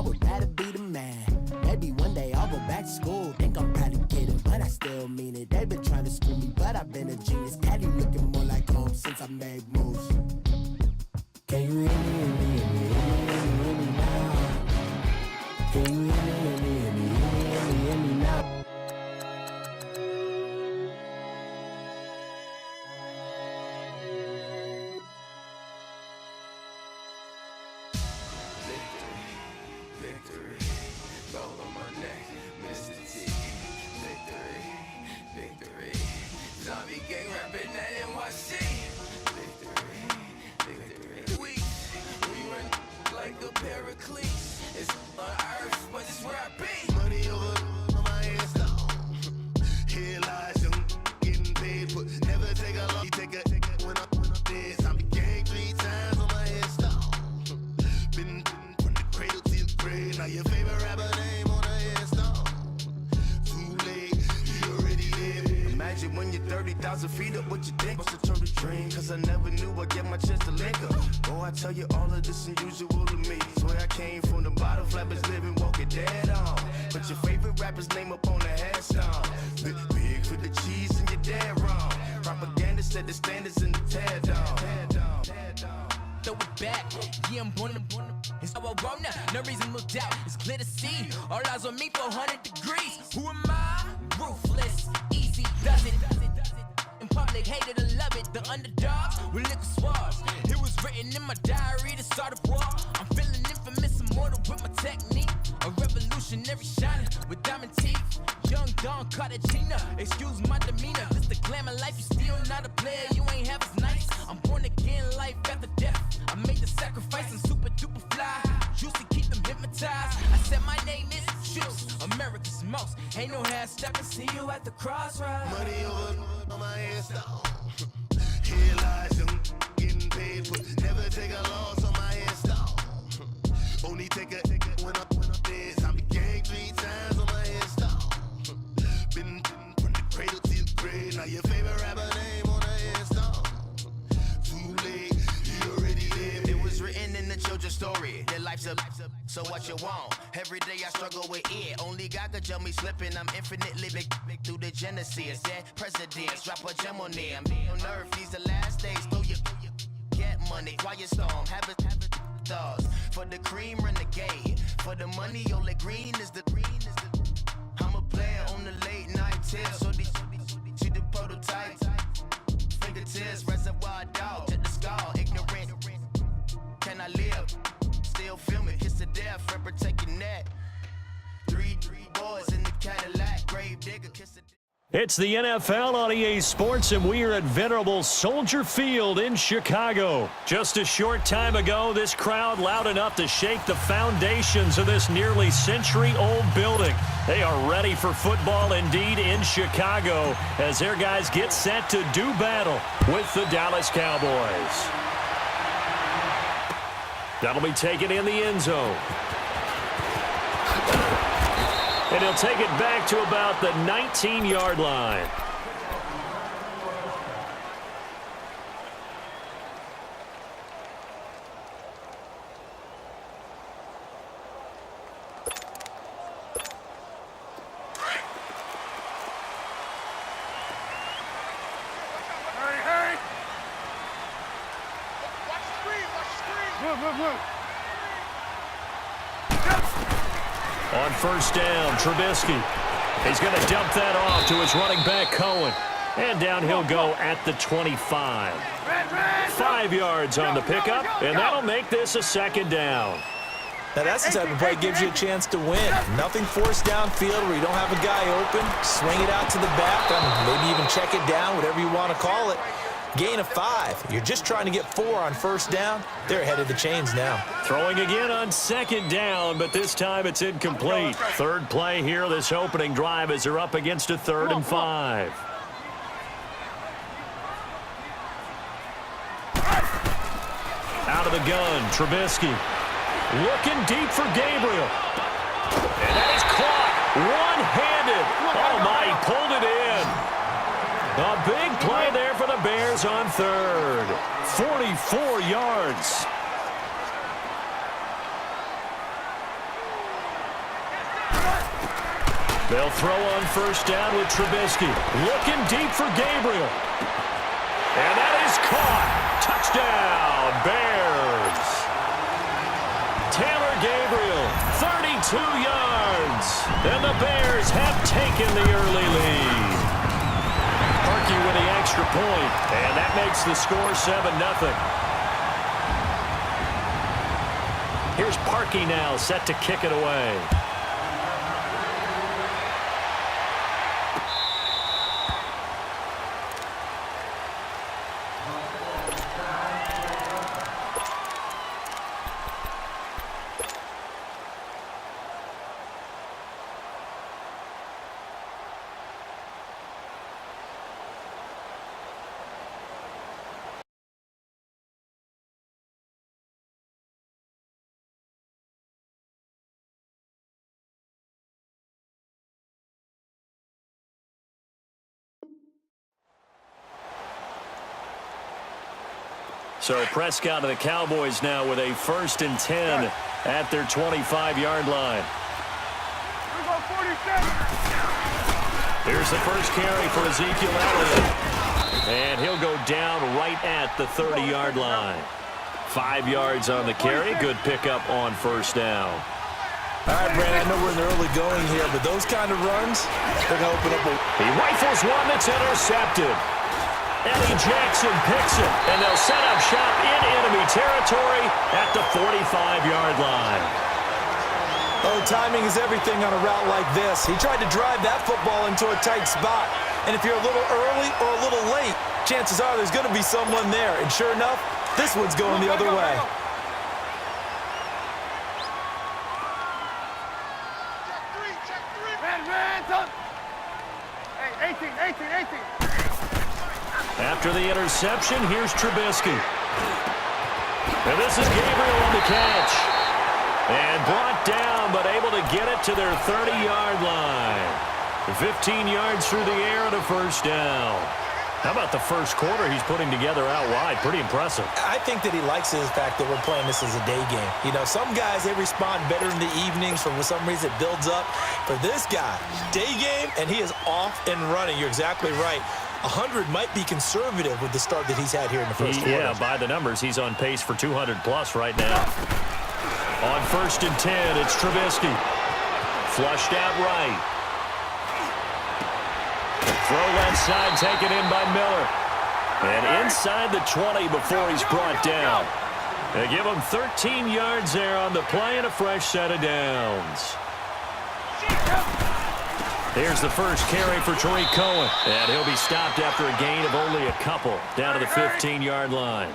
would rather be the man. Maybe one day I'll go back to school. Think I'm probably kidding, but I still mean it. They've been trying to school me, but I've been a genius. Caddy looking more like home since I made moves. Can you hear me, hear me, hear me, hear me, hear me now? Can you hear me, hear me, hear me, hear me, hear me now? When you're 30,000 feet up, what you think? Must have turned a dream, cause I never knew I'd get my chance to link up. Oh, I tell you all of this unusual to me. Swear I came from the bottom, flappers living, walking dead on. Put your favorite rapper's name up on the headstone. Big for the cheese and you're dead wrong. Propaganda set the standards in the tear down. Throw it back, yeah, I'm born to it's how I roll now, no reason to look doubt. It's clear to see, all eyes on me for 100 degrees. Who am I? Ruthless, easy, does it. In public, hated or love it. The underdogs with liquor swabs. It was written in my diary to start a war. I'm feeling infamous, immortal with my technique. A revolutionary shining with diamond teeth. Young Don Cartagena, excuse my demeanor. This the glamour life, you still not a player, you ain't half as nice. I'm born again, life after death. I made the sacrifice and super duper fly. Used to keep them hypnotized. I said my name is Juice, America's most. Ain't no half stepping, see you at the crossroads. Money over on my headstone. Here lies them getting paid for. Never take a loss on my headstone. Only take a when I'm dead. I be gang 3 times on my headstone. Been from the cradle to the grave. Now your favorite rapper name on the headstone. Too late, he already lived. It was written in the children's story. Their life's up, so what you want? Every day I struggle with it. Only God could tell me slipping. I'm infinitely big through the genesis. Dead presidents, drop a gem on them. On earth, these the last days. Throw your get money, quiet storm. Have it thoughts. For the cream, renegade. For the money, only green is the I'm a player on the late night till. So these see the prototype. Fingertips, reservoir dog to the skull. Ignorant. Can I live? Still film it. Kiss to death, forever taking that. Three boys in the Cadillac. Grave digger, kiss the It's the NFL on EA Sports, and we are at venerable Soldier Field in Chicago. Just a short time ago, this crowd loud enough to shake the foundations of this nearly century-old building. They are ready for football indeed in Chicago as their guys get set to do battle with the Dallas Cowboys. That'll be taken in the end zone. And he'll take it back to about the 19-yard line. On first down, Trubisky. He's going to dump that off to his running back, Cohen. And down he'll go at the 25. 5 yards on the pickup, and that'll make this a second down. Now that's the type of play that gives you a chance to win. Nothing forced downfield where you don't have a guy open. Swing it out to the back, maybe even check it down, whatever you want to call it. Gain of 5. You're just trying to get 4 on first down. They're ahead of the chains now. Throwing again on second down, but this time it's incomplete. Third play here, this opening drive, as they're up against a 3rd and 5. Out of the gun, Trubisky. Looking deep for Gabriel. And that is caught. One-handed. Oh, my, he pulled it in. A big play there for the Bears on 3rd. 44 yards. They'll throw on first down with Trubisky. Looking deep for Gabriel. And that is caught. Touchdown, Bears. Taylor Gabriel, 32 yards. And the Bears have taken the early lead. Parkey with the extra point. And that makes the score 7-0. Here's Parkey now, set to kick it away. So Prescott and the Cowboys now with a 1st and 10 at their 25-yard line. Here's the first carry for Ezekiel Elliott. And he'll go down right at the 30-yard line. 5 yards on the carry. Good pickup on first down. All right, Brandon, I know we're in the early going here, but those kind of runs, they're going to open up a... He rifles one that's intercepted. Eddie Jackson picks it, and they'll set up shop in enemy territory at the 45-yard line. Oh, timing is everything on a route like this. He tried to drive that football into a tight spot. And if you're a little early or a little late, chances are there's going to be someone there. And sure enough, this one's going the other way. After the interception, here's Trubisky. And this is Gabriel on the catch. And brought down, but able to get it to their 30-yard line. 15 yards through the air and a first down. How about the first quarter he's putting together out wide? Pretty impressive. I think that he likes the fact that we're playing this as a day game. You know, some guys, they respond better in the evenings. For some reason, it builds up. For this guy, day game, and he is off and running. You're exactly right. 100 might be conservative with the start that he's had here in the first quarter. Yeah, by the numbers, he's on pace for 200-plus right now. On 1st and 10, it's Trubisky. Flushed out right. Throw left side, taken in by Miller. And inside the 20 before he's brought down. They give him 13 yards there on the play and a fresh set of downs. Here's the first carry for Tariq Cohen. And he'll be stopped after a gain of only a couple down to the 15-yard line.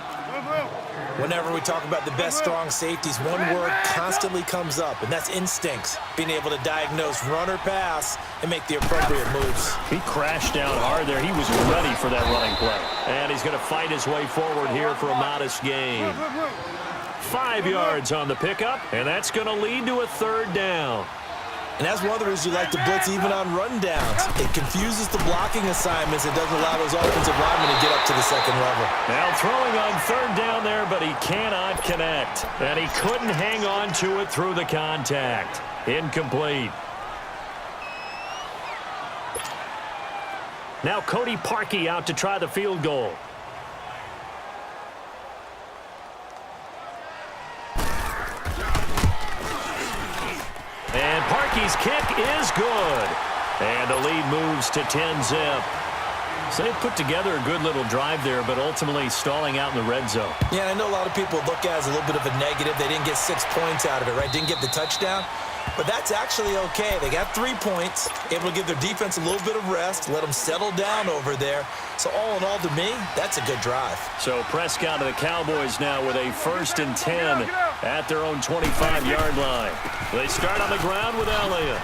Whenever we talk about the best strong safeties, one word constantly comes up, and that's instincts. Being able to diagnose run or pass and make the appropriate moves. He crashed down hard there. He was ready for that running play. And he's going to fight his way forward here for a modest gain. 5 yards on the pickup, and that's going to lead to a 3rd down. And that's one of the reasons you like to blitz even on run downs. It confuses the blocking assignments. It doesn't allow those offensive linemen to get up to the second level. Now throwing on 3rd down there, but he cannot connect. And he couldn't hang on to it through the contact. Incomplete. Now Cody Parkey out to try the field goal. And Parkey's kick is good. And the lead moves to 10-zip. So they put together a good little drive there, but ultimately stalling out in the red zone. Yeah, I know a lot of people look at it as a little bit of a negative. They didn't get 6 points out of it, right? Didn't get the touchdown. But that's actually okay. They got 3 points, able to give their defense a little bit of rest, let them settle down over there. So all in all, to me, that's a good drive. So Prescott of the Cowboys now with a 1st and 10 at their own 25-yard line. They start on the ground with Elliott.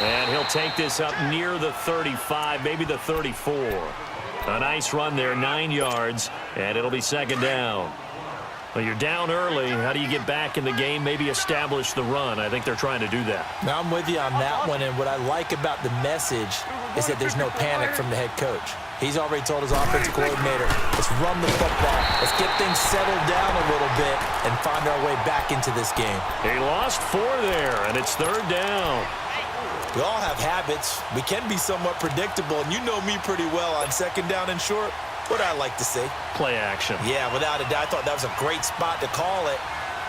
And he'll take this up near the 35, maybe the 34. A nice run there, 9 yards, and it'll be 2nd down. Well, you're down early. How do you get back in the game? Maybe establish the run. I think they're trying to do that. Now, I'm with you on that one, and what I like about the message is that there's no panic from the head coach. He's already told his offensive coordinator, let's run the football, let's get things settled down a little bit and find our way back into this game. He lost 4 there, and it's 3rd down. We all have habits. We can be somewhat predictable, and you know me pretty well on 2nd down and short. What I like to say. Play action. Yeah, without a doubt. I thought that was a great spot to call it.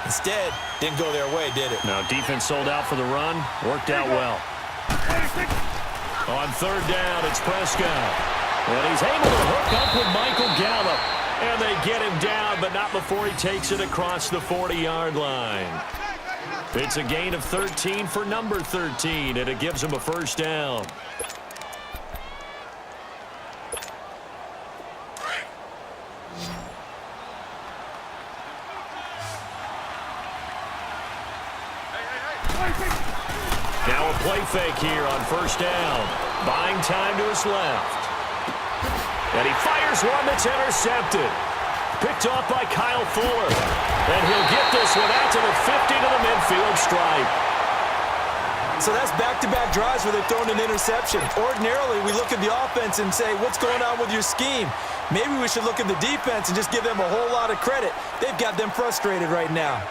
Instead, didn't go their way, did it? Now, defense sold out for the run. Worked out well. On 3rd down, it's Prescott. And he's able to hook up with Michael Gallup. And they get him down, but not before he takes it across the 40-yard line. It's a gain of 13 for number 13, and it gives him a 1st down. Now a play fake here on 1st down. Buying time to his left. And he fires one that's intercepted. Picked off by Kyle Fuller. And he'll get this one out to the 50 to the midfield stripe. So that's back-to-back drives where they've thrown an interception. Ordinarily, we look at the offense and say, what's going on with your scheme? Maybe we should look at the defense and just give them a whole lot of credit. They've got them frustrated right now.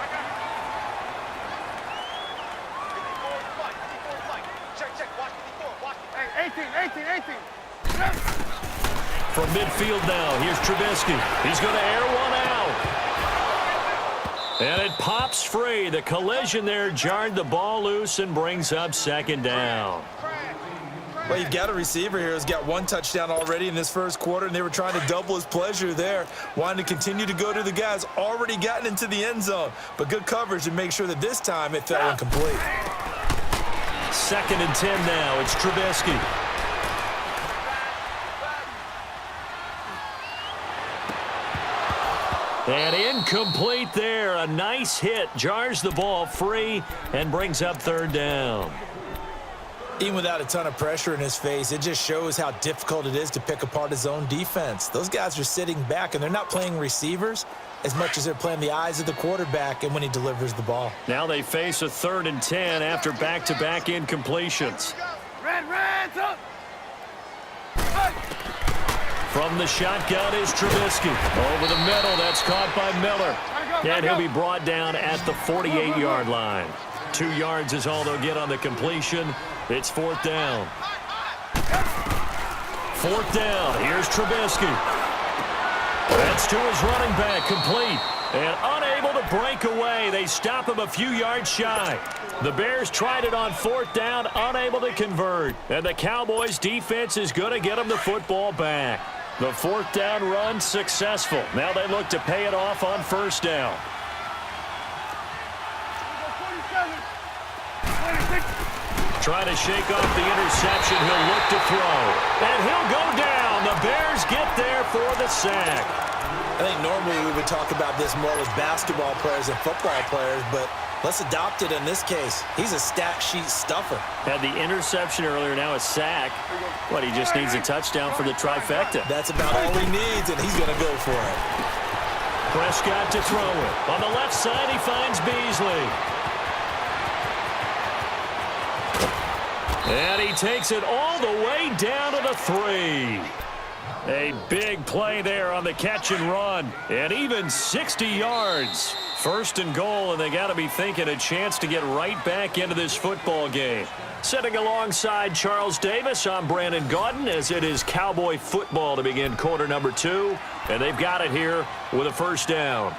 From midfield now, here's Trubisky. He's going to air one out. And it pops free. The collision there jarred the ball loose and brings up 2nd down. Well, you've got a receiver here who's got 1 touchdown already in this 1st quarter, and they were trying to double his pleasure there, wanting to continue to go to the guys already gotten into the end zone. But good coverage to make sure that this time it fell incomplete. 2nd and 10 now. It's Trubisky. And incomplete there. A nice hit. Jars the ball free and brings up 3rd down. Even without a ton of pressure in his face, it just shows how difficult it is to pick apart his own defense. Those guys are sitting back, and they're not playing receivers as much as they're playing the eyes of the quarterback and when he delivers the ball. Now they face a 3rd and 10 after back-to-back incompletions. Red's up. From the shotgun is Trubisky. Over the middle, that's caught by Miller. And he'll be brought down at the 48-yard line. 2 yards is all they'll get on the completion. It's 4th down. 4th down. Here's Trubisky. That's to his running back, complete. And unable to break away. They stop him a few yards shy. The Bears tried it on 4th down, unable to convert. And the Cowboys' defense is going to get them the football back. The 4th down run successful. Now they look to pay it off on 1st down. Trying to shake off the interception. He'll look to throw. And he'll go down. The Bears get there for the sack. I think normally we would talk about this more with basketball players and football players, but let's adopt it in this case. He's a stat sheet stuffer. Had the interception earlier, now a sack. What, he just needs a touchdown for the trifecta. That's about all he needs, and he's going to go for it. Prescott to throw it. On the left side, he finds Beasley. And he takes it all the way down to the 3. A big play there on the catch and run. And even 60 yards. 1st and goal, and they got to be thinking a chance to get right back into this football game. Sitting alongside Charles Davis, I'm Brandon Gaudin, as it is Cowboy football to begin quarter number 2. And they've got it here with a 1st down.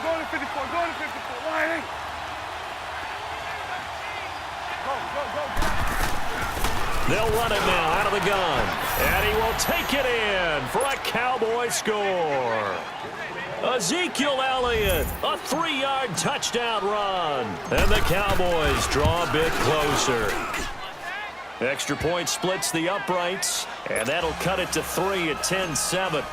Go to 54. Go to 54. Why? They'll run it now out of the gun. And he will take it in for a Cowboy score. Ezekiel Elliott, a 3-yard touchdown run. And the Cowboys draw a bit closer. Extra point splits the uprights, and that'll cut it to 3 at 10-7.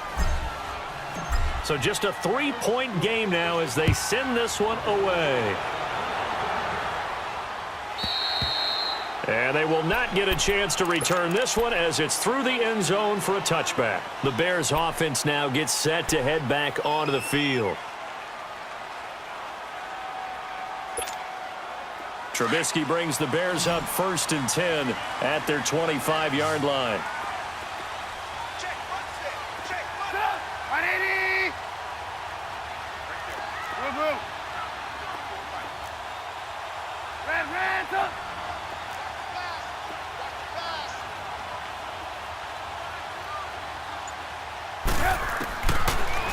So just a 3-point game now as they send this one away. And they will not get a chance to return this one as it's through the end zone for a touchback. The Bears offense now gets set to head back onto the field. Trubisky brings the Bears up 1st and 10 at their 25-yard line.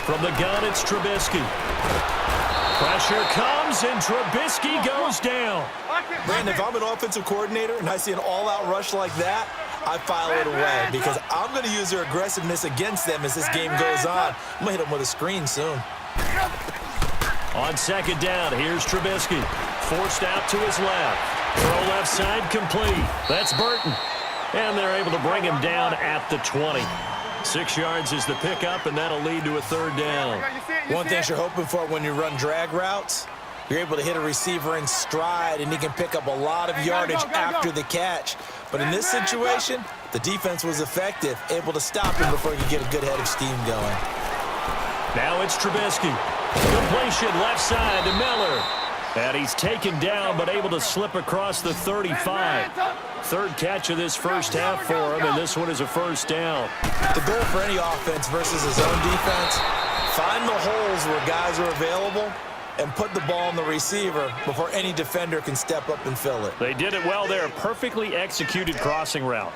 From the gun, it's Trubisky. Pressure comes, and Trubisky goes down. Brandon, if I'm an offensive coordinator and I see an all-out rush like that, I file it away because I'm going to use their aggressiveness against them as this game goes on. I'm going to hit them with a screen soon. On 2nd down, here's Trubisky. Forced out to his left. Throw left side complete. That's Burton. And they're able to bring him down at the 20. 6 yards is the pickup, and that'll lead to a 3rd down. One thing you're hoping for when you run drag routes, you're able to hit a receiver in stride, and he can pick up a lot of yardage after the catch. But in this situation, the defense was effective, able to stop him before he could get a good head of steam going. Now it's Trubisky. Completion left side to Miller. And he's taken down, but able to slip across the 35. 3rd catch of this first half for him, and this one is a 1st down. The goal for any offense versus his own defense, find the holes where guys are available and put the ball on the receiver before any defender can step up and fill it. They did it well there. Perfectly executed crossing route.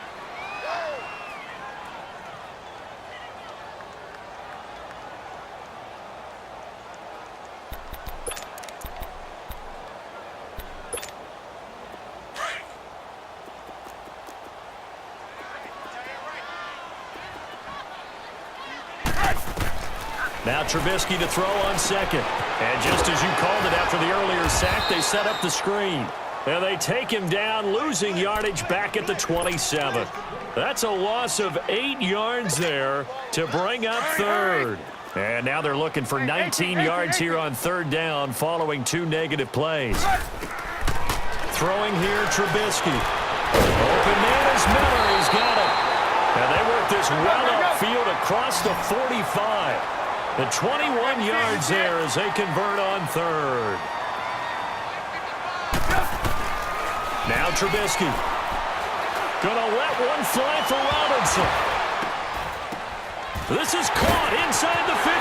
Now Trubisky to throw on 2nd. And just as you called it after the earlier sack, they set up the screen. And they take him down, losing yardage back at the 27. That's a loss of 8 yards there to bring up 3rd. And now they're looking for 19 yards here on 3rd down following 2 negative plays. Throwing here, Trubisky. Open man is Miller. He's got it. And they work this well upfield across the 45. The 21 yards there as they convert on 3rd. Now Trubisky. Gonna let one fly for Robinson. This is caught inside the 15.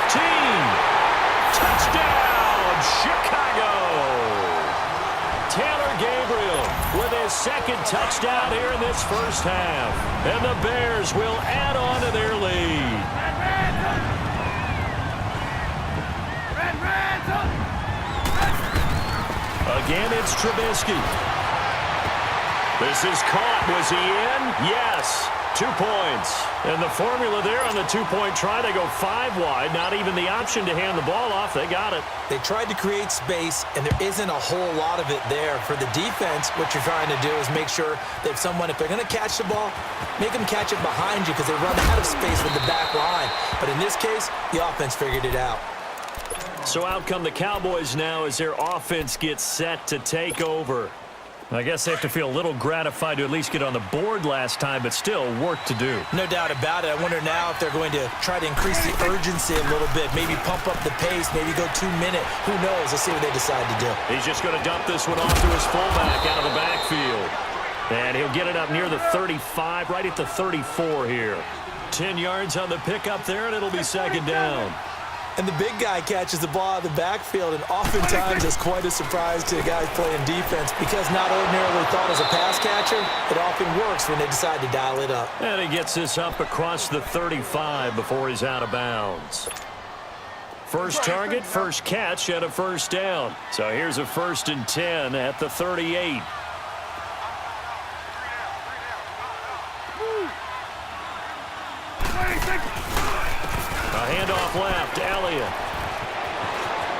Touchdown, Chicago. Taylor Gabriel with his 2nd touchdown here in this first half. And the Bears will add on to their lead. Again, it's Trubisky. This is caught. Was he in? Yes. 2 points. And the formula there on the 2-point try, they go 5 wide. Not even the option to hand the ball off. They got it. They tried to create space, and there isn't a whole lot of it there. For the defense, what you're trying to do is make sure that if they're going to catch the ball, make them catch it behind you because they run out of space with the back line. But in this case, the offense figured it out. So out come the Cowboys now as their offense gets set to take over. I guess they have to feel a little gratified to at least get on the board last time, but still work to do. No doubt about it. I wonder now if they're going to try to increase the urgency a little bit, maybe pump up the pace, maybe go 2-minute. Who knows? Let's see what they decide to do. He's just going to dump this one off to his fullback out of the backfield. And he'll get it up near the 35, right at the 34 here. 10 yards on the pickup there, and it'll be 2nd down. And the big guy catches the ball out of the backfield, and oftentimes it's quite a surprise to the guys playing defense because not ordinarily thought as a pass catcher, it often works when they decide to dial it up. And he gets this up across the 35 before he's out of bounds. First target, first catch, and a 1st down. So here's a 1st and 10 at the 38. A handoff left, Elliott.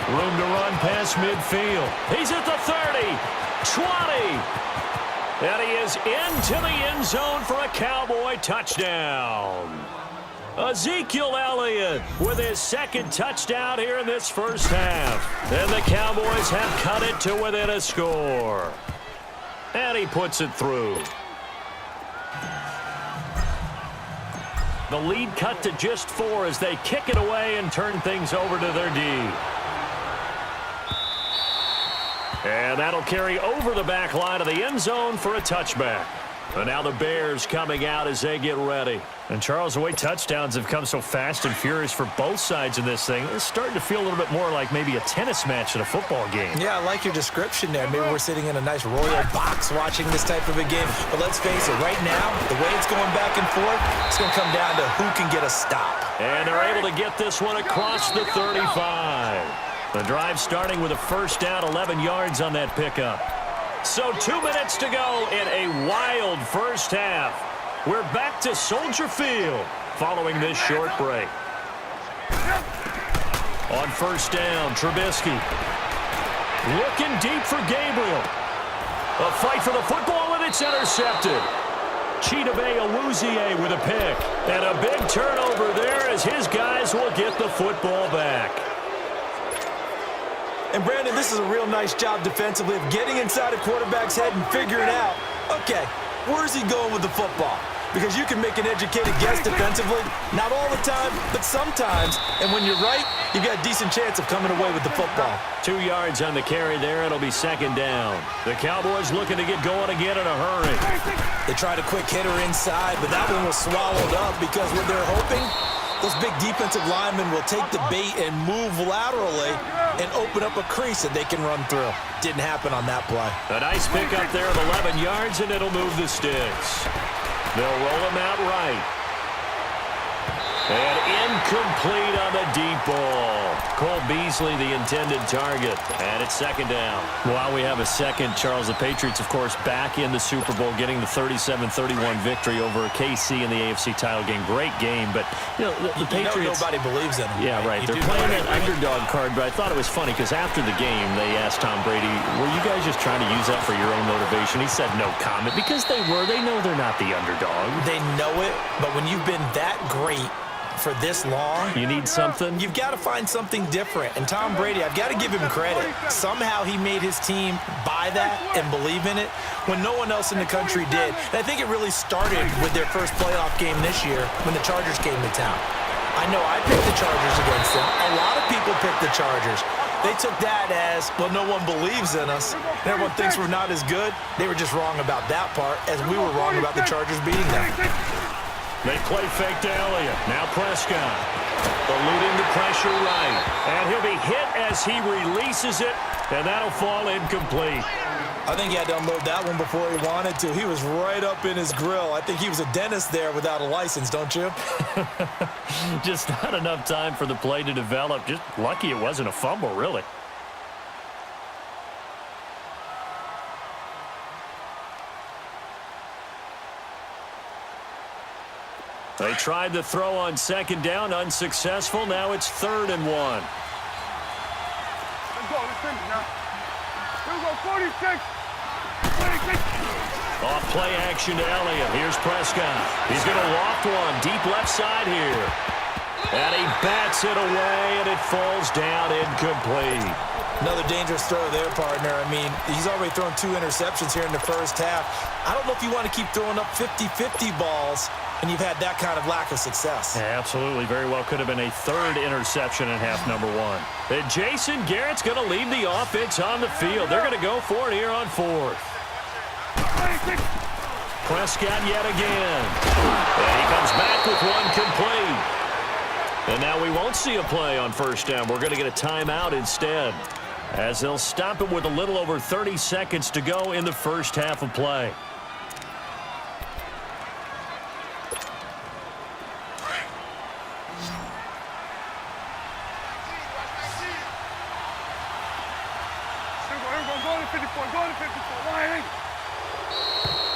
Room to run past midfield. He's at the 30, 20. And he is into the end zone for a Cowboy touchdown. Ezekiel Elliott with his 2nd touchdown here in this first half. And the Cowboys have cut it to within a score. And he puts it through. The lead cut to just 4 as they kick it away and turn things over to their D. And that'll carry over the back line of the end zone for a touchback. And now the Bears coming out as they get ready. And, Charles, the way touchdowns have come so fast and furious for both sides in this thing, it's starting to feel a little bit more like maybe a tennis match at a football game. Yeah, I like your description there. Maybe we're sitting in a nice royal box watching this type of a game. But let's face it, right now, the way it's going back and forth, it's going to come down to who can get a stop. And they're able to get this one across the 35. The drive starting with a first down, 11 yards on that pickup. So 2 minutes to go in a wild first half. We're back to Soldier Field following this short break. On first down, Trubisky. Looking deep for Gabriel. A fight for the football, and it's intercepted. Chidobe Awuzie with a pick. And a big turnover there as his guys will get the football back. And, Brandon, this is a real nice job defensively of getting inside a quarterback's head and figuring out, okay, where's he going with the football? Because you can make an educated guess defensively, not all the time, but sometimes. And when you're right, you've got a decent chance of coming away with the football. 2 yards on the carry there. It'll be second down. The Cowboys looking to get going again in a hurry. They tried a quick hitter inside, but that one was swallowed up because what they're hoping, those big defensive linemen will take the bait and move laterally and open up a crease that they can run through. Didn't happen on that play. A nice pickup there of 11 yards, and it'll move the sticks. They'll roll him out right. And incomplete on the deep ball. Cole Beasley, the intended target. And it's second down. While we have a second, Charles, the Patriots, of course, back in the Super Bowl, getting the 37-31 victory over KC in the AFC title game. Great game, but, you know, the Patriots... nobody believes in them. Yeah, right. They're playing an underdog card, but I thought it was funny because after the game, they asked Tom Brady, were you guys just trying to use that for your own motivation? He said no comment because they were. They know they're not the underdog. They know it, but when you've been that great for this long, you need something. You've got to find something different. And Tom Brady, I've got to give him credit. Somehow he made his team buy that and believe in it when no one else in the country did. And I think it really started with their first playoff game this year when the Chargers came to town. I know I picked the Chargers against them. A lot of people picked the Chargers. They took that as, well, no one believes in us. And everyone thinks we're not as good. They were just wrong about that part, as we were wrong about the Chargers beating them. They play fake to Elliott. Now Prescott. Eluding the pressure right. And he'll be hit as he releases it. And that'll fall incomplete. I think he had to unload that one before he wanted to. He was right up in his grill. I think he was a dentist there without a license, don't you? Just not enough time for the play to develop. Just lucky it wasn't a fumble, really. They tried the throw on second down, unsuccessful. Now it's 3rd and 1. Let's go, let's finish now. Here we go, 46. 26. Off play action to Elliott. Here's Prescott. He's going to loft one deep left side here. And he bats it away, and it falls down incomplete. Another dangerous throw there, partner. I mean, he's already thrown 2 interceptions here in the first half. I don't know if you want to keep throwing up 50-50 balls and you've had that kind of lack of success. Yeah, absolutely. Very well could have been a 3rd interception in half number 1. And Jason Garrett's going to lead the offense on the field. They're going to go for it here on 4th. Prescott yet again. And he comes back with one complete. And now we won't see a play on first down. We're going to get a timeout instead, as they'll stop it with a little over 30 seconds to go in the first half of play.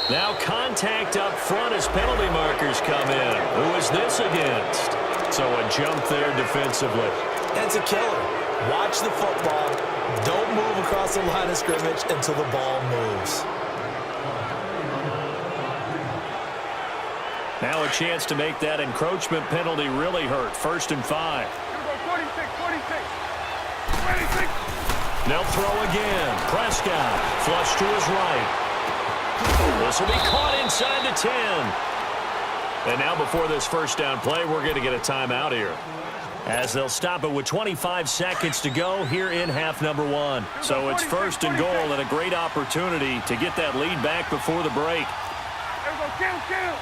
Now contact up front as penalty markers come in. Who is this against? So a jump there defensively. That's a killer. Watch the football. Don't move across the line of scrimmage until the ball moves. Now a chance to make that encroachment penalty really hurt. 1st and 5. 46. They'll throw again. Prescott flush to his right. This will be caught inside the 10. And now before this first down play, we're going to get a timeout here, as they'll stop it with 25 seconds to go here in half number one. So it's first and goal and a great opportunity to get that lead back before the break. There we go, kill.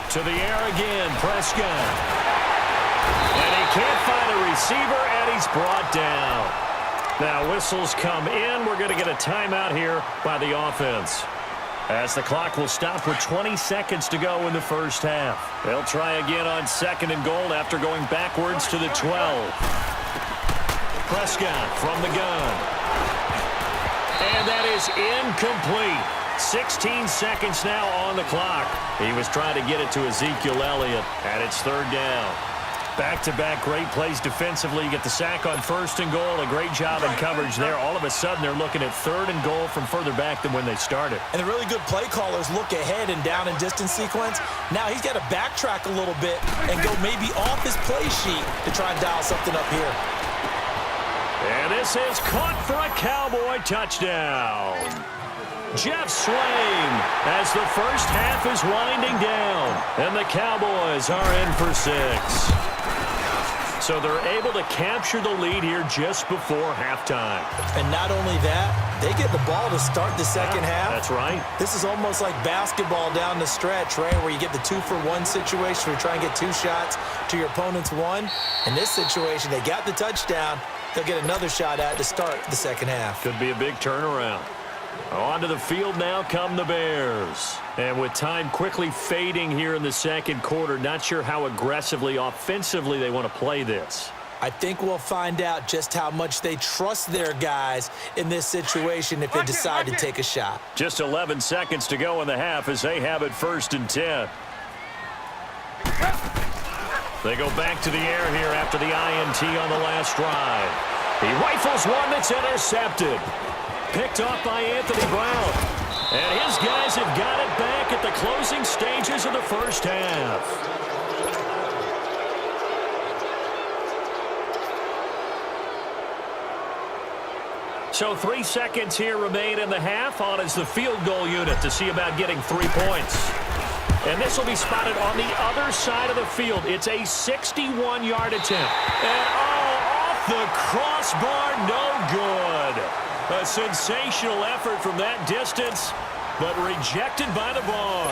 To the air again, Prescott. And he can't find a receiver, and he's brought down. Now whistles come in. We're going to get a timeout here by the offense, as the clock will stop with 20 seconds to go in the first half. They'll try again on second and goal after going backwards to the 12. Prescott from the gun. And that is incomplete. 16 seconds now on the clock. He was trying to get it to Ezekiel Elliott, and it's third down. Back-to-back great plays defensively. You get the sack on first and goal. A great job in coverage there. All of a sudden, they're looking at third and goal from further back than when they started. And the really good play callers look ahead and down and distance sequence. Now he's got to backtrack a little bit and go maybe off his play sheet to try and dial something up here. And this is caught for a Cowboy touchdown. Jeff Swain, as the first half is winding down, and the Cowboys are in for 6. So they're able to capture the lead here just before halftime. And not only that, they get the ball to start the second half. That's right. This is almost like basketball down the stretch, right, where you get the 2-for-1 situation where you try and get 2 shots to your opponent's 1. In this situation, they got the touchdown. They'll get another shot at to start the second half. Could be a big turnaround. Onto the field now come the Bears. And with time quickly fading here in the second quarter, not sure how aggressively, offensively they want to play this. I think we'll find out just how much they trust their guys in this situation if they decide to take a shot. Just 11 seconds to go in the half as they have it first and 10. They go back to the air here after the INT on the last drive. He rifles one that's intercepted. Picked off by Anthony Brown. And his guys have got it back at the closing stages of the first half. So 3 seconds here remain in the half. On is the field goal unit to see about getting 3 points. And this will be spotted on the other side of the field. It's a 61-yard attempt. And off the crossbar, no good. A sensational effort from that distance, but rejected by the bar.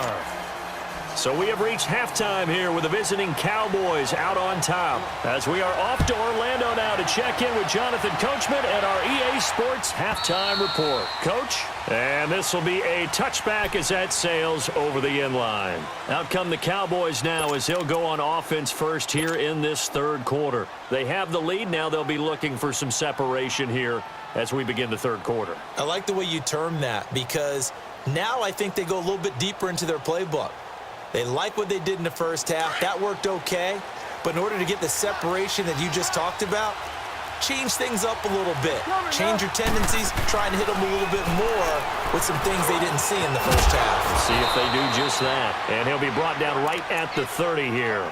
So we have reached halftime here with the visiting Cowboys out on top, as we are off to Orlando now to check in with Jonathan Coachman at our EA Sports Halftime Report. Coach, and this will be a touchback as that sails over the inline. Out come the Cowboys now as they'll go on offense first here in this third quarter. They have the lead now. They'll be looking for some separation here as we begin the third quarter. I like the way you term that, because now I think they go a little bit deeper into their playbook. They like what they did in the first half. That worked okay. But in order to get the separation that you just talked about, change things up a little bit. Change your tendencies, try and hit them a little bit more with some things they didn't see in the first half. See if they do just that. And he'll be brought down right at the 30 here.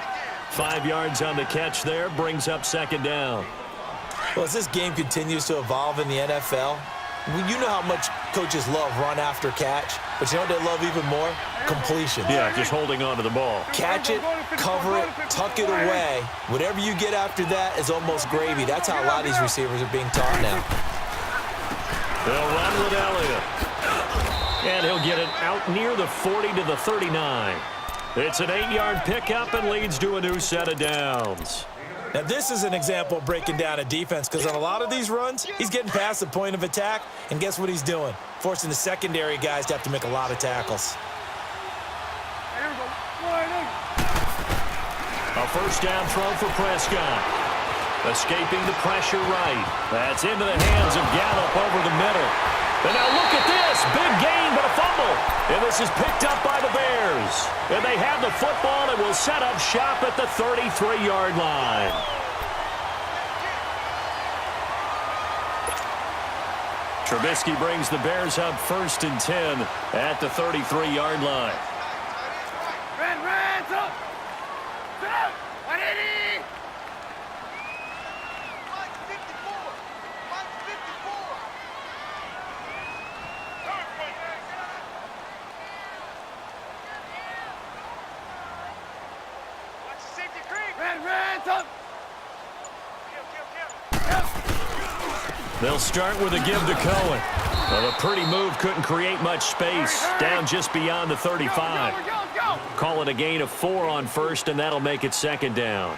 5 yards on the catch there, brings up second down. Well, as this game continues to evolve in the NFL, you know how much coaches love run after catch, but you know what they love even more? Completion. Yeah, just holding on to the ball. Catch it, cover it, tuck it away. Whatever you get after that is almost gravy. That's how a lot of these receivers are being taught now. They'll run with Elliott. And he'll get it out near the 40 to the 39. It's an 8-yard pickup and leads to a new set of downs. Now, this is an example of breaking down a defense, because on a lot of these runs, he's getting past the point of attack, and guess what he's doing? Forcing the secondary guys to have to make a lot of tackles. A first down throw for Prescott. Escaping the pressure right. That's into the hands of Gallup over the middle. And now look at this. Big gain, but a fumble. And this is picked up by the Bears. And they have the football and will set up shop at the 33-yard line. Trubisky brings the Bears up first and 10 at the 33-yard line. Reds up! Sit up! 180! They'll start with a give to Cohen. Well, a pretty move couldn't create much space. Down just beyond the 35. Call it a gain of 4 on first, and that'll make it second down.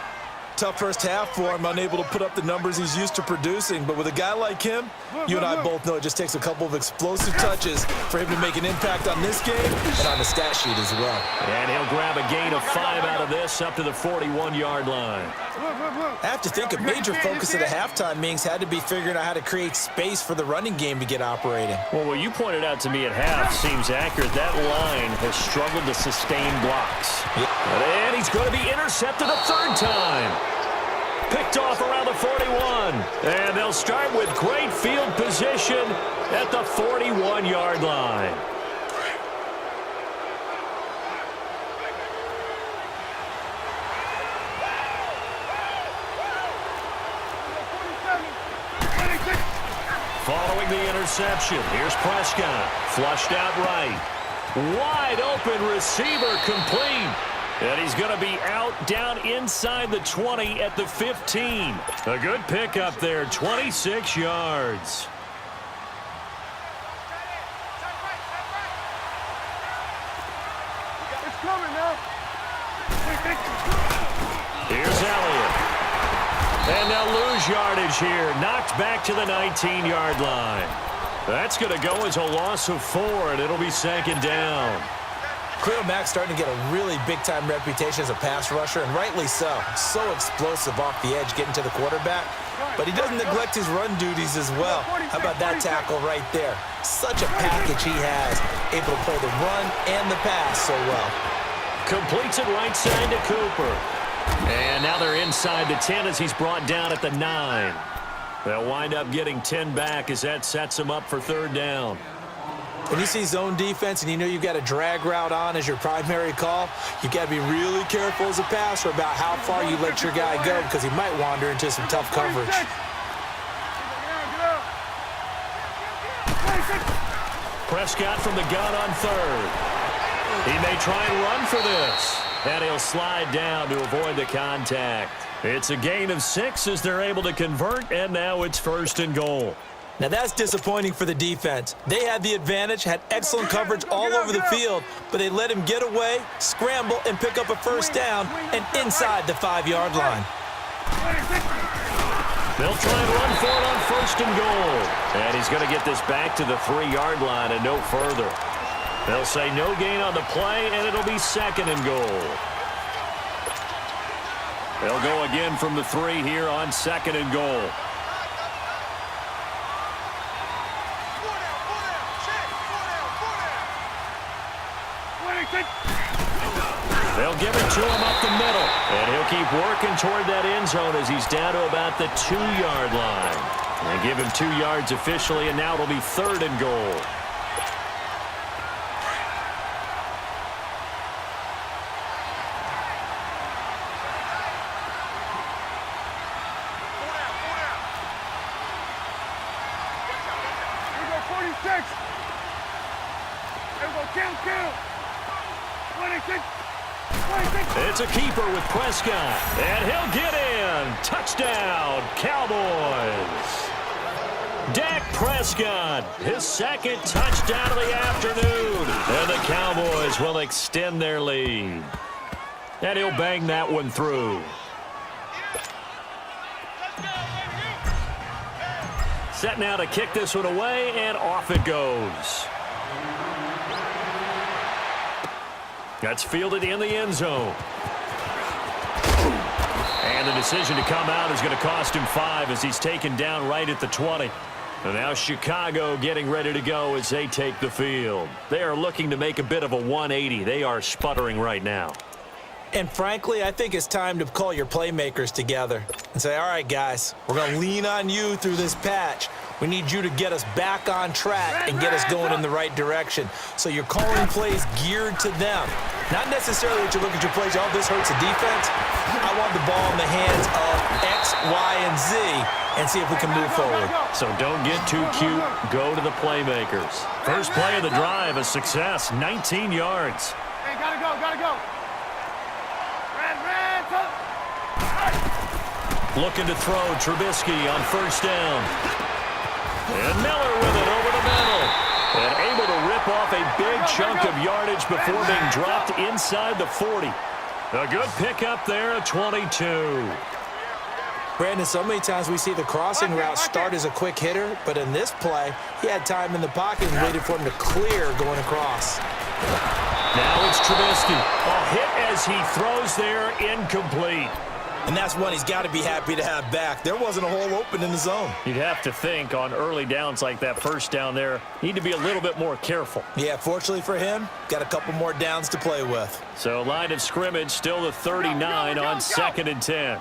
Tough first half for him, unable to put up the numbers he's used to producing. But with a guy like him, you and I both know it just takes a couple of explosive touches for him to make an impact on this game and on the stat sheet as well. And he'll grab a gain of 5 out of this up to the 41-yard line. I have to think a major focus of the halftime meetings had to be figuring out how to create space for the running game to get operating. Well, what you pointed out to me at half seems accurate. That line has struggled to sustain blocks. And he's going to be intercepted a third time. Picked off around the 41. And they'll start with great field position at the 41-yard line. Following the interception, here's Prescott. Flushed out right. Wide open receiver complete. And he's going to be out down inside the 20 at the 15. A good pickup there, 26 yards. It's coming now. Here's Elliott. And they'll lose yardage here. Knocked back to the 19-yard line. That's going to go as a loss of 4, and it'll be second down. Khalil Mack's starting to get a really big-time reputation as a pass rusher, and rightly so. So explosive off the edge getting to the quarterback. But he doesn't neglect his run duties as well. How about that tackle right there? Such a package he has, able to play the run and the pass so well. Completes it right side to Cooper. And now they're inside the 10 as he's brought down at the 9. They'll wind up getting 10 back as that sets him up for third down. When you see zone defense and you know you've got a drag route on as your primary call, you've got to be really careful as a passer about how far you let your guy go because he might wander into some tough coverage. Prescott from the gun on third. He may try and run for this. And he'll slide down to avoid the contact. It's a gain of 6 as they're able to convert, and now it's first and goal. Now that's disappointing for the defense. They had the advantage, had excellent coverage all over the field, but they let him get away, scramble, and pick up a first down and inside the 5-yard line. They'll try and run for it on first and goal. And he's going to get this back to the 3-yard line and no further. They'll say no gain on the play, and it'll be second and goal. They'll go again from the 3 here on second and goal. They'll give it to him up the middle. And he'll keep working toward that end zone as he's down to about the 2-yard line. And give him 2 yards officially, and now it'll be third and goal. It's a keeper with Prescott, and he'll get in. Touchdown, Cowboys. Dak Prescott, his second touchdown of the afternoon. And the Cowboys will extend their lead. And he'll bang that one through. Set now to kick this one away, and off it goes. That's fielded in the end zone. And the decision to come out is going to cost him 5 as he's taken down right at the 20. And now Chicago getting ready to go as they take the field. They are looking to make a bit of a 180. They are sputtering right now. And frankly, I think it's time to call your playmakers together and say, all right, guys, we're going to lean on you through this patch. We need you to get us back on track and get us going in the right direction. So you're calling plays geared to them. Not necessarily that you look at your plays, oh, this hurts the defense. I want the ball in the hands of X, Y, and Z and see if we can move forward. So don't get too cute. Go to the playmakers. First play of the drive, a success, 19 yards. Hey, gotta go, gotta go. Looking to throw Trubisky on first down. And Miller with it over the middle. And able to rip off a big chunk of yardage before being dropped inside the 40. A good pickup there at 22. Brandon, so many times we see the crossing route start as a quick hitter, but in this play, he had time in the pocket and waited for him to clear going across. Now it's Trubisky. A hit as he throws there, incomplete. And that's one he's got to be happy to have back. There wasn't a hole open in the zone. You'd have to think on early downs like that first down there, need to be a little bit more careful. Yeah, fortunately for him, got a couple more downs to play with. So line of scrimmage still the 39 on 2nd and 10.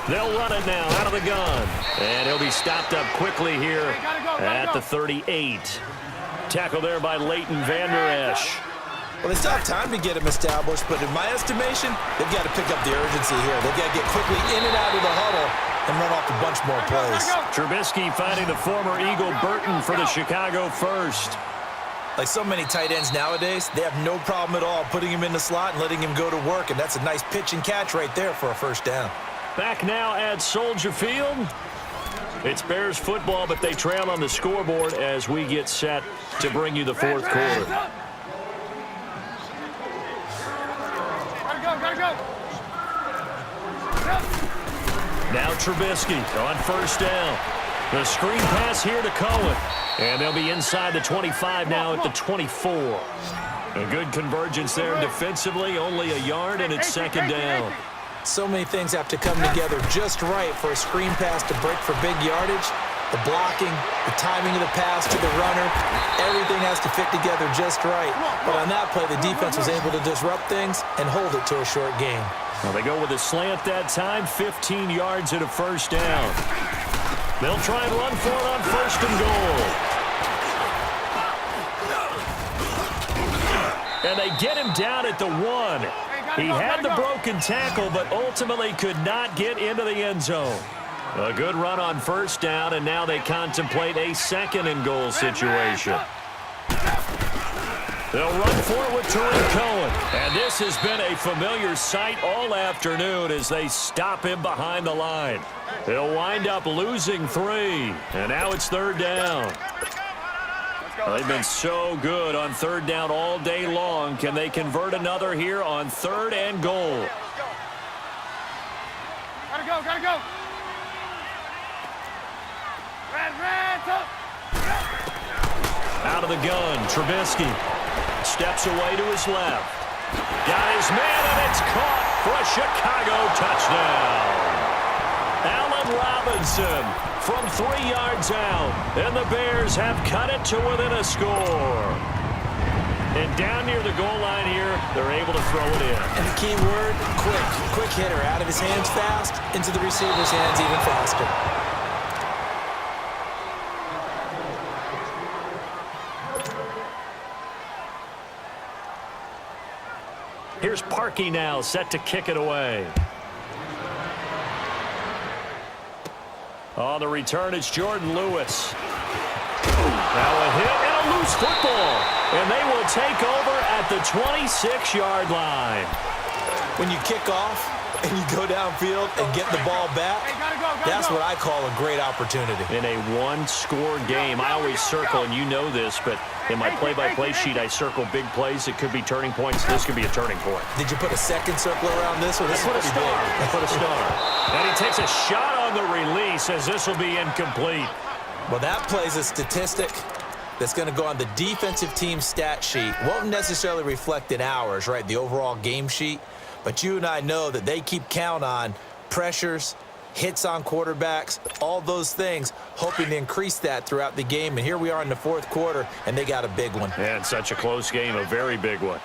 They'll run it now out of the gun. And he'll be stopped up quickly here at the 38. Tackle there by Leighton Vander Esch. Well, they still have time to get him established, but in my estimation, they've got to pick up the urgency here. They've got to get quickly in and out of the huddle and run off a bunch more plays. Trubisky finding the former Eagle Burton for the Chicago first. Like so many tight ends nowadays, they have no problem at all putting him in the slot and letting him go to work, and that's a nice pitch and catch right there for a first down. Back now at Soldier Field. It's Bears football, but they trail on the scoreboard as we get set to bring you the fourth quarter. Now Trubisky on first down. The screen pass here to Cohen. And they'll be inside the 25 now at the 24. A good convergence there defensively, only a yard, and it's second down. So many things have to come together just right for a screen pass to break for big yardage. The blocking, the timing of the pass to the runner, everything has to fit together just right. But on that play, the defense was able to disrupt things and hold it to a short game. Well, they go with a slant that time, 15 yards at a first down. They'll try and run for it on first and goal. And they get him down at the 1. He had the broken tackle, but ultimately could not get into the end zone. A good run on first down, and now they contemplate a second and goal situation. They'll run for it with Tariq Cohen. And this has been a familiar sight all afternoon as they stop him behind the line. They'll wind up losing 3, and now it's third down. They've been so good on third down all day long. Can they convert another here on third and goal? Gotta go, gotta go. Out of the gun, Trubisky steps away to his left. Got his man, and it's caught for a Chicago touchdown. Allen Robinson from 3 yards out, and the Bears have cut it to within a score. And down near the goal line here, they're able to throw it in. And the key word, quick. Quick hitter, out of his hands fast, into the receiver's hands even faster. Here's Parkey now, set to kick it away. On the return, it's Jordan Lewis. Now a hit and a loose football. And they will take over at the 26-yard line. When you kick off and you go downfield and get the ball back, that's what I call a great opportunity. In a one-score game, I always circle, and you know this, but in my play-by-play sheet, I circle big plays. It could be turning points. This could be a turning point. Did you put a second circle around this? Or this I put a star. I put a star. And he takes a shot on the release as this will be incomplete. Well, that plays a statistic that's going to go on the defensive team stat sheet. Won't necessarily reflect in ours, right, the overall game sheet. But you and I know that they keep count on pressures, hits on quarterbacks, all those things, hoping to increase that throughout the game. And here we are in the fourth quarter, and they got a big one. And such a close game, a very big one.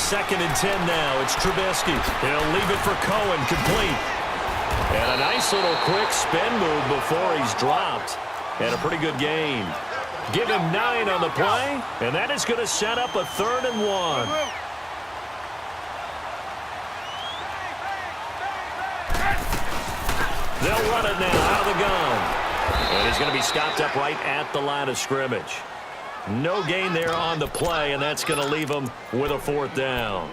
Second and 10 now. It's Trubisky. He'll leave it for Cohen, complete. And a nice little quick spin move before he's dropped. And a pretty good gain. Give him 9 on the play, and that is going to set up a 3rd and 1. They'll run it now out of the gun. And he's going to be stopped up right at the line of scrimmage. No gain there on the play, and that's going to leave them with a 4th down.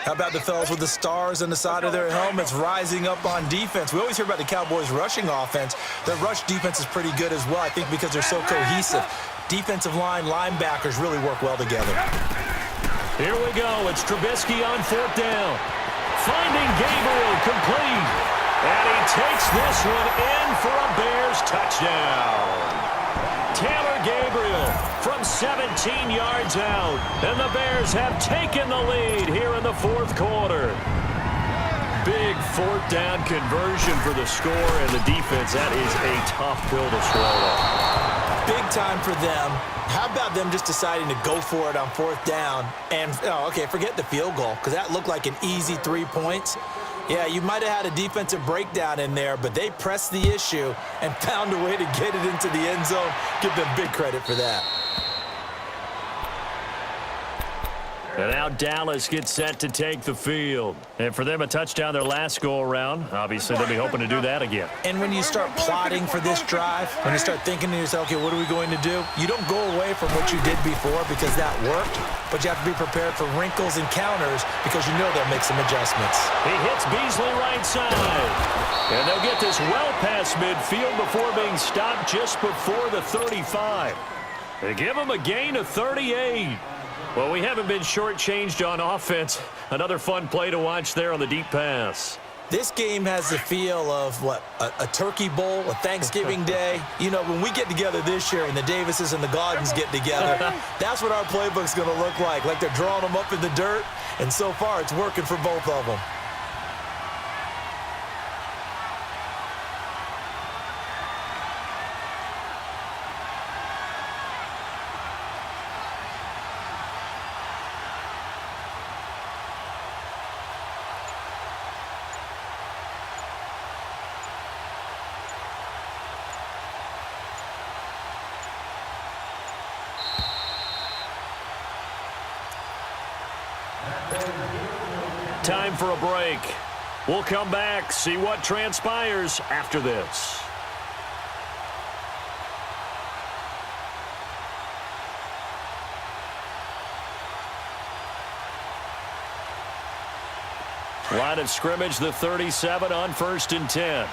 How about the fellas with the stars on the side of their helmets rising up on defense? We always hear about the Cowboys' rushing offense. Their rush defense is pretty good as well, I think, because they're so cohesive. Defensive line, linebackers really work well together. Here we go. It's Trubisky on 4th down. Finding Gabriel complete. And he takes this one in for a Bears touchdown. Taylor Gabriel from 17 yards out. And the Bears have taken the lead here in the 4th quarter. Big 4th down conversion for the score and the defense. That is a tough pill to swallow. Big time for them. How about them just deciding to go for it on 4th down? And, okay, forget the field goal, because that looked like an easy 3 points. Yeah, you might have had a defensive breakdown in there, but they pressed the issue and found a way to get it into the end zone. Give them big credit for that. And now Dallas gets set to take the field. And for them, a touchdown their last go-around. Obviously, they'll be hoping to do that again. And when you start plotting for this drive, when you start thinking to yourself, okay, what are we going to do? You don't go away from what you did before because that worked, but you have to be prepared for wrinkles and counters because you know they'll make some adjustments. He hits Beasley right side. And they'll get this well past midfield before being stopped just before the 35. They give him a gain of 38. Well, we haven't been shortchanged on offense. Another fun play to watch there on the deep pass. This game has the feel of, a turkey bowl, a Thanksgiving day. You know, when we get together this year, when the Davises and the Gaudens get together, that's what our playbook's going to look like they're drawing them up in the dirt, and so far it's working for both of them. Time for a break. We'll come back, see what transpires after this. Line of scrimmage, the 37 on 1st and 10.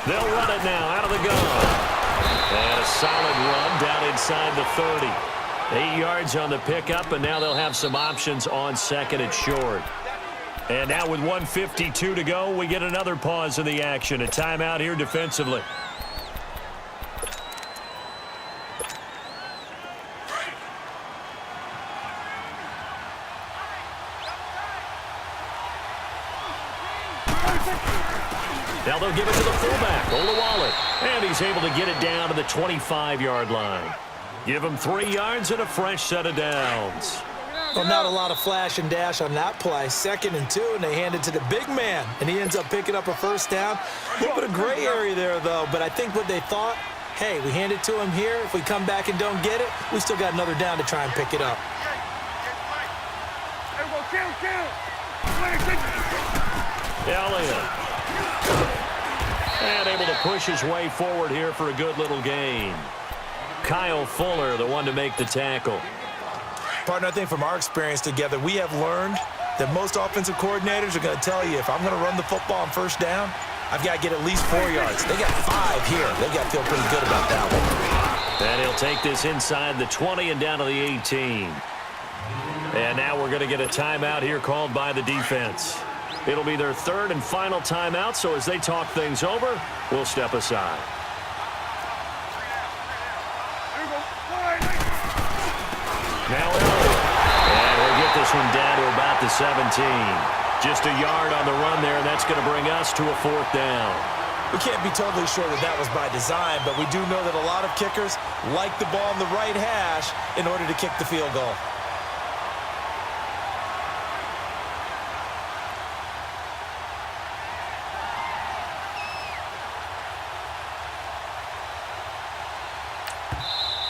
They'll run it now out of the gun. And a solid run down inside the 30. 8 yards on the pickup, and now they'll have some options on 2nd and short. And now with 1:52 to go, we get another pause in the action. A timeout here defensively. Now they'll give it to the fullback, Olawale. And he's able to get it down to the 25-yard line. Give him 3 yards and a fresh set of downs. Well, not a lot of flash and dash on that play. 2nd and 2, and they hand it to the big man, and he ends up picking up a 1st down. A little bit of gray area there, though, but I think what they thought, hey, we hand it to him here. If we come back and don't get it, we still got another down to try and pick it up. Elliott. And able to push his way forward here for a good little gain. Kyle Fuller, the one to make the tackle. Partner, I think from our experience together, we have learned that most offensive coordinators are going to tell you, if I'm going to run the football on 1st down, I've got to get at least 4 yards. They got 5 here. They got to feel pretty good about that one. And he'll take this inside the 20 and down to the 18. And now we're going to get a timeout here called by the defense. It'll be their 3rd and final timeout, so as they talk things over, we'll step aside. Now and we'll get this one down to about the 17. Just a yard on the run there, and that's going to bring us to a 4th down. We can't be totally sure that that was by design, but we do know that a lot of kickers like the ball in the right hash in order to kick the field goal.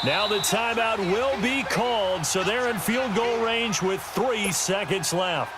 Now the timeout will be called, so they're in field goal range with 3 seconds left.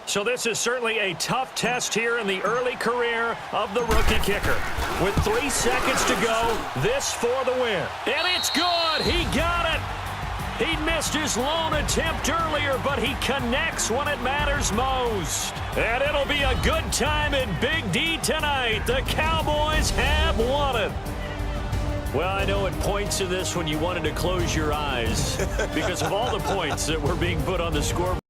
So this is certainly a tough test here in the early career of the rookie kicker. With 3 seconds to go, this for the win. And it's good. He got it. He missed his lone attempt earlier, but he connects when it matters most. And it'll be a good time in Big D tonight. The Cowboys have won it. Well, I know at points in this when you wanted to close your eyes because of all the points that were being put on the scoreboard.